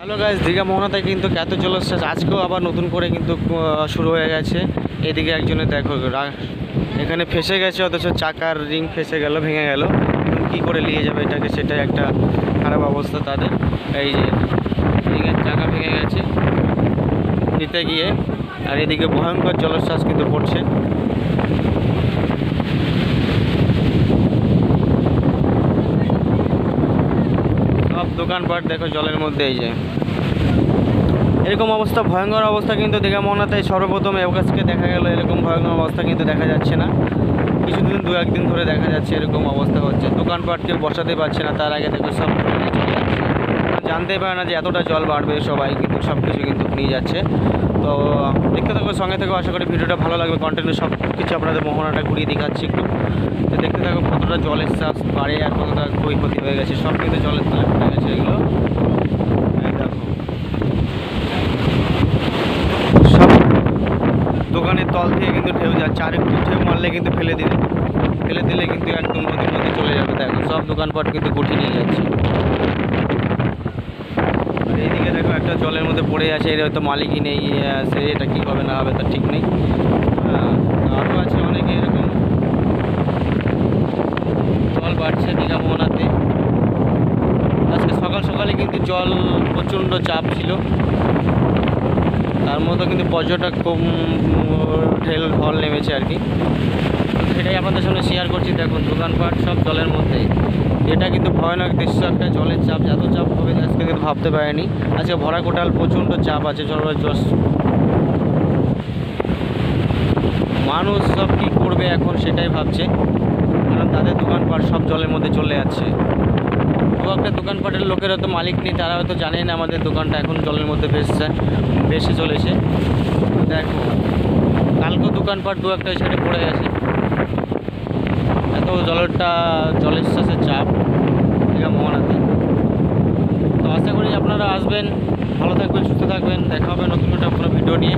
Hello guys, Digha মোহনাতে কিন্তু এত জলোচ্ছ্বাস আজকেও আবার নতুন করে কিন্তু শুরু হয়ে গেছে। এদিকে একজনে দেখো এখানে ফেসে গেছে, অথচ চাকার রিং ফেসে গেল, ভেঙে গেল। কি করে নিয়ে যাবে এটাকে, সেটাই একটা খারাপ অবস্থা তাদের। এই যে রিংয়ের চাকা ভেঙে গেছে নিতে গিয়ে, আর এদিকে ভয়ঙ্কর জলোচ্ছ্বাস কিন্তু পড়ছে। সব দোকানপাট দেখো জলের মধ্যে। এই যে এরকম অবস্থা, ভয়ঙ্কর অবস্থা কিন্তু দীঘা মোহনাতে সর্বপ্রথম এবারকে দেখা গেল। এরকম ভয়ঙ্কর অবস্থা কিন্তু দেখা যাচ্ছে না, কিছুদিন দু একদিন ধরে দেখা যাচ্ছে এরকম অবস্থা হচ্ছে। দোকানপাট কেউ বসাতে পারছে না, তার আগে দেখো সব জানতেই পারে না যে এতটা জল বাড়বে, সবাই কিন্তু সব কিছু কিন্তু নিয়ে যাচ্ছে। তো দেখতে থাকো, সঙ্গে থেকে আশা করি ভিডিওটা ভালো লাগবে। কন্টিনিউ সব কিছু আপনাদের মোহনাটা ঘুরিয়ে দেখাচ্ছি একটু। তো দেখতে থাকো কতটা জলের চাপ বাড়ে আর কতটা ক্ষয়ক্ষতি হয়ে গেছে, সব কিন্তু জলের তলায় পড়ে গেছে এগুলো। দেখো সব দোকানের তল থেকে কিন্তু ঢেউ যাচ্ছে, আর একটু ঢেউ মারলে কিন্তু ফেলে দিলে কিন্তু একদম নদীর মধ্যে চলে যাবে। দেখো সব দোকানপাট কিন্তু গুটি নিয়ে যাচ্ছে। আর এইদিকে দেখো একটা জলের মধ্যে পড়ে আছে, এর হয়তো মালিকই নেই, সে এটা কী হবে না হবে তার ঠিক নেই। আরও আছে অনেকে এরকম জল বাড়ছে দীঘা মোহনাতে। আজকে সকাল সকালে কিন্তু জল প্রচণ্ড চাপ ছিল, তার মধ্যে কিন্তু পর্যটক কম ঢল নেমেছে আর কি। সেটাই আপনাদের সামনে শেয়ার করছি। দেখুন দোকানপাট সব জলের মধ্যে। এটা কিন্তু ভয়ানক দৃশ্য, একটা জলের চাপ, এত চাপ হবে আজকে কিন্তু ভাবতে পারেনি। আজকে ভরা কোটাল প্রচণ্ড চাপ আছে জলজ। মানুষ সব কী করবে এখন সেটাই ভাবছে, কারণ তাদের দোকানপাট সব জলের মধ্যে চলে যাচ্ছে। দু একটা দোকানপাটের লোকেরা তো মালিক নেই, তারা হয়তো জানেই না আমাদের দোকানটা এখন জলের মধ্যে ভেসে চলেছে। দেখো কালকেও দোকানপাট দু একটা সাইডে পড়ে গেছে। এত জলের শ্বাসের চাপ দীঘা মোহনাতে। তো আশা করি আপনারা আসবেন, ভালো থাকবেন, সুস্থ থাকবেন। দেখা হবে নতুন একটা কোনো ভিডিও নিয়ে।